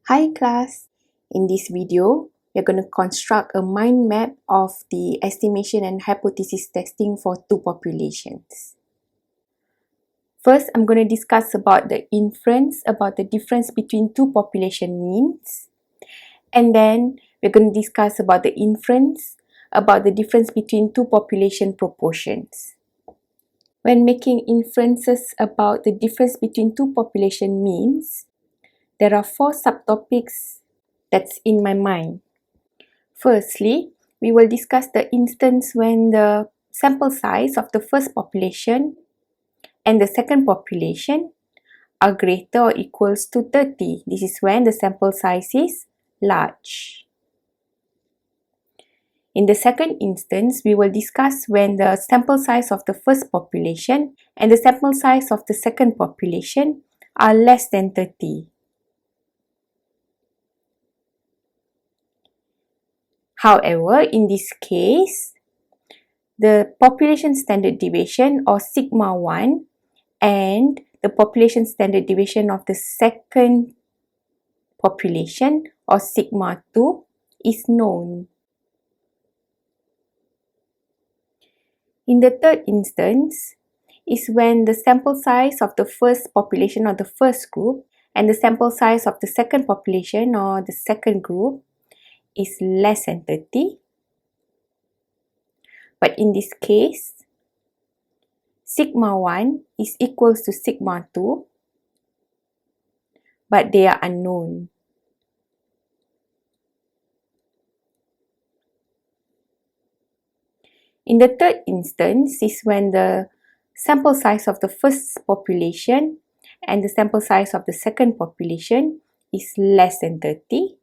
Hi class! In this video, we're going to construct a mind map of the estimation and hypothesis testing for two populations. First, I'm going to discuss about the inference, about the difference between two population means. And then, we're going to discuss about the inference, about the difference between two population proportions. When making inferences about the difference between two population means, there are 4 subtopics that's in my mind. Firstly, we will discuss the instance when the sample size of the first population and the second population are greater or equals to 30. This is when the sample size is large. In the second instance, we will discuss when the sample size of the first population and the sample size of the second population are less than 30. However, in this case, the population standard deviation or sigma 1 and the population standard deviation of the second population or sigma 2 is known. In the third instance is when the sample size of the first population or the first group and the sample size of the second population or the second group is less than 30. But in this case, sigma 1 is equals to sigma 2, but they are unknown. In the third instance is when the sample size of the first population and the sample size of the second population is less than 30.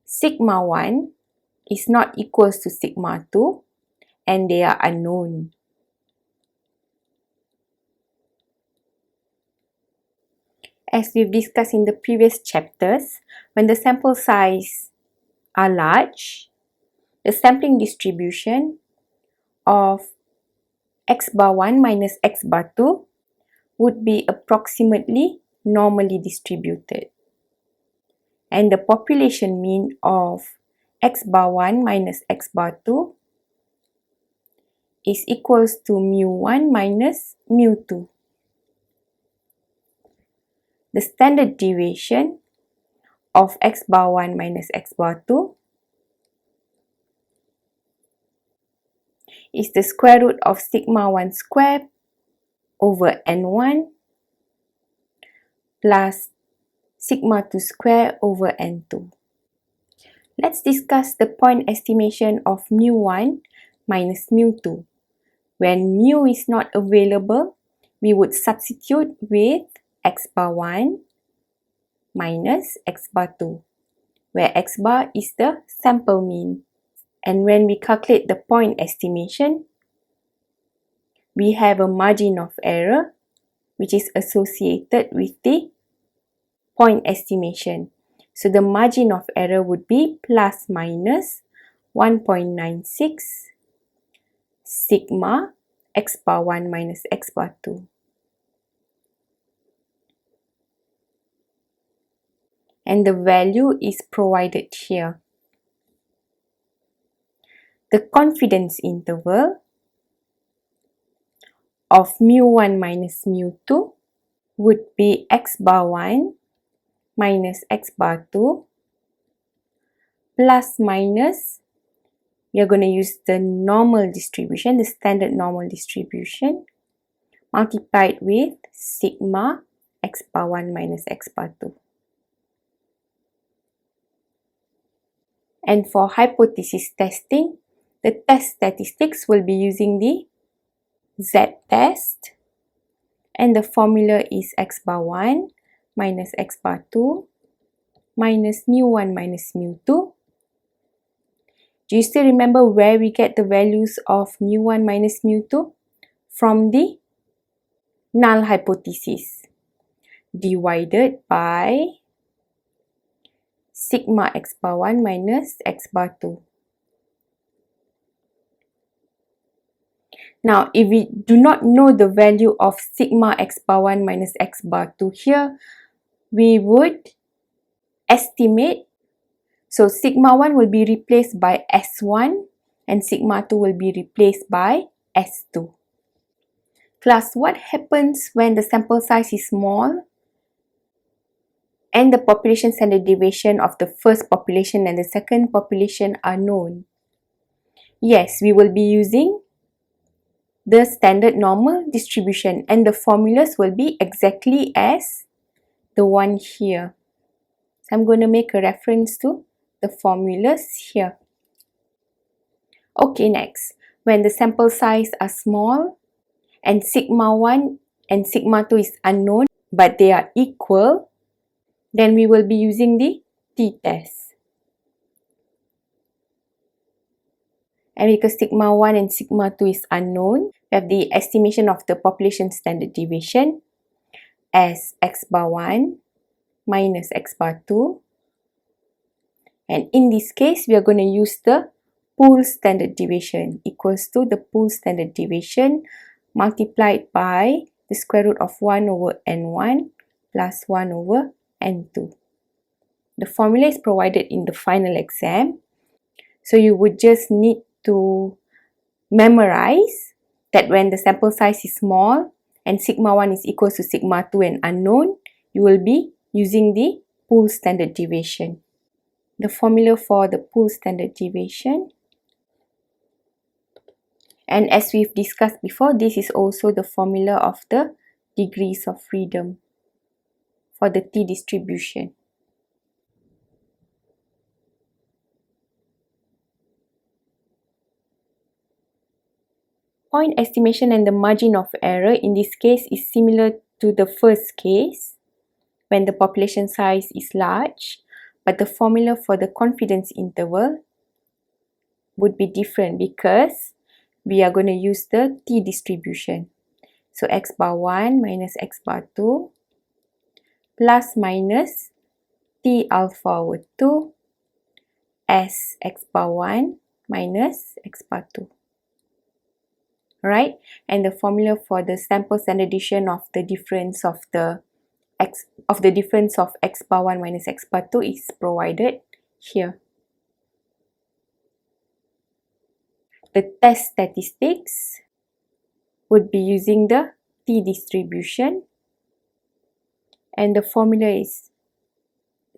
Sigma 1 is not equals to sigma 2 and they are unknown. As we've discussed in the previous chapters, when the sample size are large, the sampling distribution of x bar 1 minus x bar 2 would be approximately normally distributed. And the population mean of x bar 1 minus x bar 2 is equals to mu 1 minus mu 2. The standard deviation of x bar 1 minus x bar 2 is the square root of sigma 1 squared over n1 plus sigma 2 squared over n2. Let's discuss the point estimation of mu 1 minus mu 2. When mu is not available, we would substitute with x bar 1 minus x bar 2, where x bar is the sample mean. And when we calculate the point estimation, we have a margin of error which is associated with the point estimation. So the margin of error would be plus minus 1.96 sigma x bar 1 minus x bar 2. And the value is provided here. The confidence interval of mu 1 minus mu 2 would be x bar 1 minus x bar 2 plus minus, we are going to use the normal distribution, the standard normal distribution, multiplied with sigma x bar 1 minus x bar 2. And for hypothesis testing, the test statistics will be using the z-test, and the formula is x bar 1 minus x bar 2 minus mu 1 minus mu 2. Do you still remember where we get the values of mu 1 minus mu 2? From the null hypothesis divided by sigma x bar 1 minus x bar 2. Now, if we do not know the value of sigma x bar 1 minus x bar 2 here, we would estimate. So sigma 1 will be replaced by S1 and sigma 2 will be replaced by S2. Class, what happens when the sample size is small and the population standard deviation of the first population and the second population are known? Yes, we will be using the standard normal distribution and the formulas will be exactly as the one here. So I'm going to make a reference to the formulas here. Okay, next. When the sample size are small and sigma 1 and sigma 2 is unknown but they are equal, then we will be using the t-test. And because sigma 1 and sigma 2 is unknown, we have the estimation of the population standard deviation as x bar 1 minus x bar 2. And in this case, we are going to use the pool standard deviation equals to the pool standard deviation multiplied by the square root of 1 over n1 plus 1 over n2. The formula is provided in the final exam. So you would just need to memorize that when the sample size is small and sigma 1 is equal to sigma 2 and unknown, you will be using the pool standard deviation. The formula for the pool standard deviation. And as we've discussed before, this is also the formula of the degrees of freedom for the t-distribution. Point estimation and the margin of error in this case is similar to the first case when the population size is large, but the formula for the confidence interval would be different because we are going to use the t-distribution. So x bar 1 minus x bar 2 plus minus t alpha over 2 as x bar 1 minus x bar 2. Right? And the formula for the sample standard deviation of the difference of x bar 1 minus x bar 2 is provided here. The test statistics would be using the t-distribution and the formula is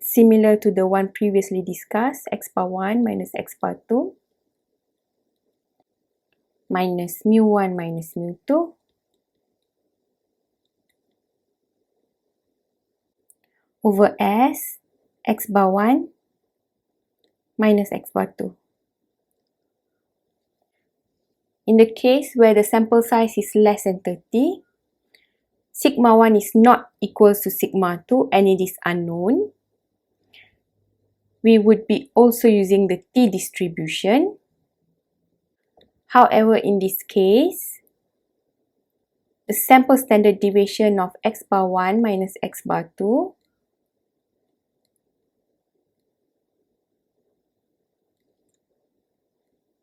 similar to the one previously discussed, x bar 1 minus x bar 2 minus mu1 minus mu2 over S x bar 1 minus x bar 2. In the case where the sample size is less than 30, sigma 1 is not equal to sigma 2 and it is unknown, we would be also using the t-distribution. However, in this case, the sample standard deviation of x bar 1 minus x bar 2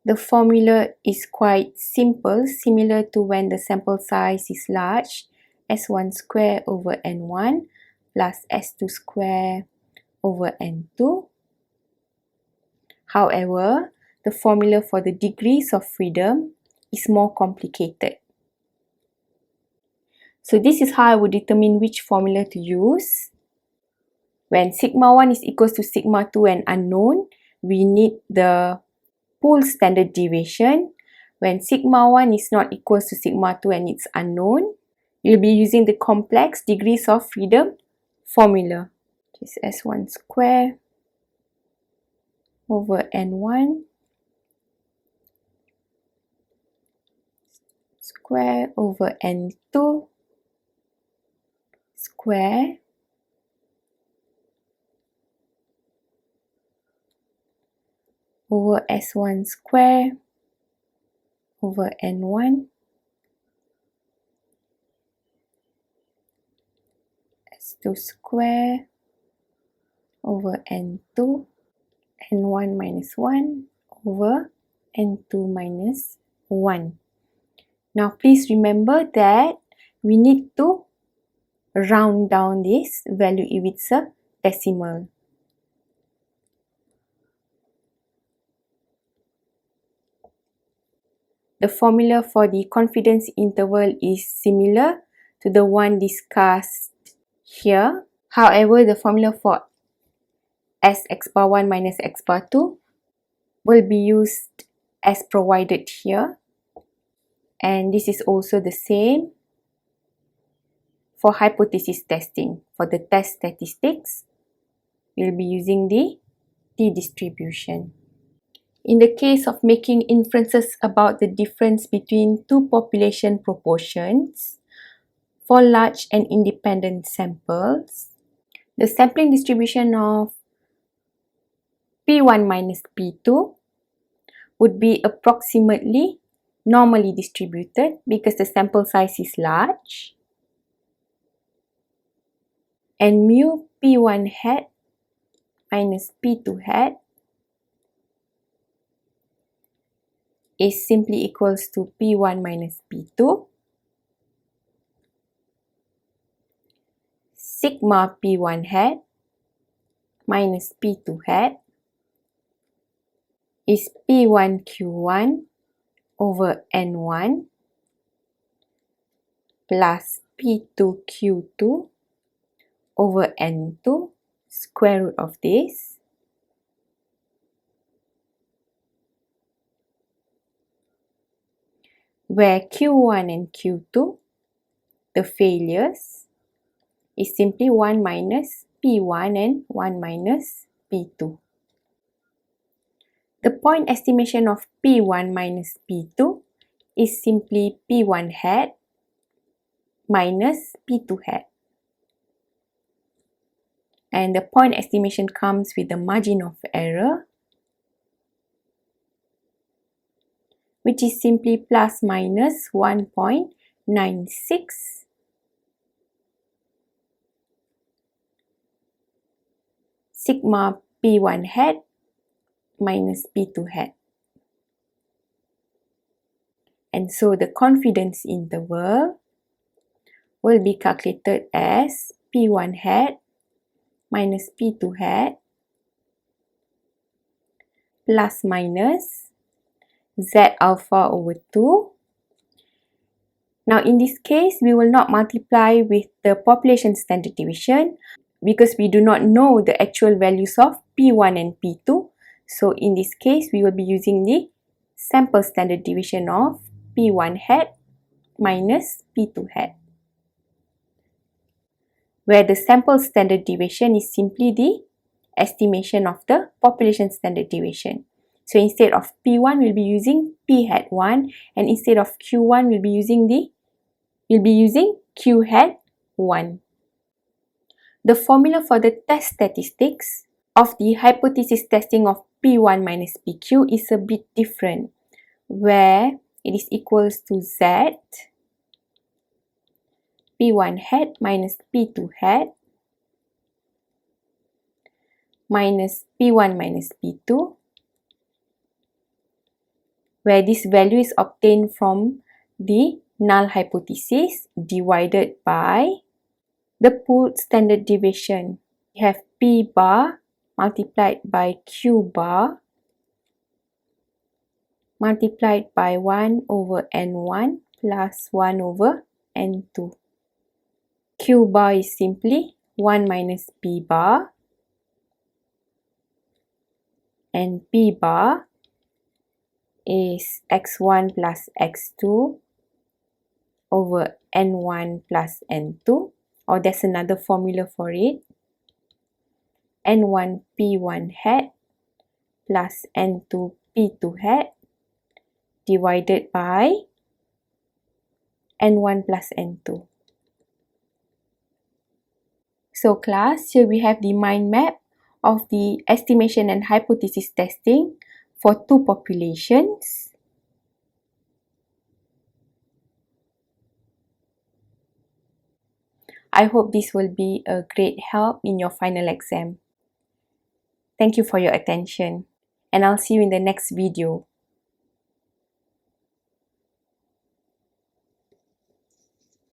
the formula is quite simple, similar to when the sample size is large, s1 square over n1 plus s2 square over n2. However, the formula for the degrees of freedom is more complicated. So this is how I would determine which formula to use. When sigma 1 is equal to sigma 2 and unknown, we need the pool standard deviation. When sigma 1 is not equal to sigma 2 and it's unknown, you'll be using the complex degrees of freedom formula. Which is s1 square over n1 square over n2 square over s1 square over n1 s2 square over n2 n1 minus 1 over n2 minus 1. Now please remember that we need to round down this value if it's a decimal. The formula for the confidence interval is similar to the one discussed here. However, the formula for s x bar 1 minus x bar 2 will be used as provided here. And this is also the same for hypothesis testing. For the test statistics, we'll be using the t-distribution. In the case of making inferences about the difference between two population proportions for large and independent samples, the sampling distribution of P1 minus P2 would be approximately normally distributed because the sample size is large, and mu P1 hat minus P2 hat is simply equals to P1 minus P2 sigma P1 hat minus P2 hat is P1 Q1 over N1 plus P2 Q2 over N2 square root of this where Q1 and Q2, the failures, is simply 1 minus P1 and 1 minus P2. The point estimation of P1 minus P2 is simply P1 hat minus P2 hat. And the point estimation comes with the margin of error, which is simply plus minus 1.96 sigma P1 hat minus P2 hat. And so the confidence interval will be calculated as P1 hat minus P2 hat plus minus Z alpha over 2. Now in this case, we will not multiply with the population standard deviation because we do not know the actual values of P1 and P2. So in this case, we will be using the sample standard deviation of P1 hat minus P2 hat, where the sample standard deviation is simply the estimation of the population standard deviation. So instead of P1, we'll be using P hat 1, and instead of Q1, we'll be using Q hat 1. The formula for the test statistics of the hypothesis testing of P1 minus PQ is a bit different, where it is equals to Z P1 hat minus P2 hat minus P1 minus P2, where this value is obtained from the null hypothesis divided by the pooled standard deviation. We have P bar multiplied by Q bar multiplied by 1 over N1 plus 1 over N2. Q bar is simply 1 minus P bar, and P bar is x1 plus x2 over N1 plus N2, or there's another formula for it, N1 P1 hat plus N2 P2 hat divided by N1 plus N2. So class, here we have the mind map of the estimation and hypothesis testing for two populations. I hope this will be a great help in your final exam. Thank you for your attention, and I'll see you in the next video.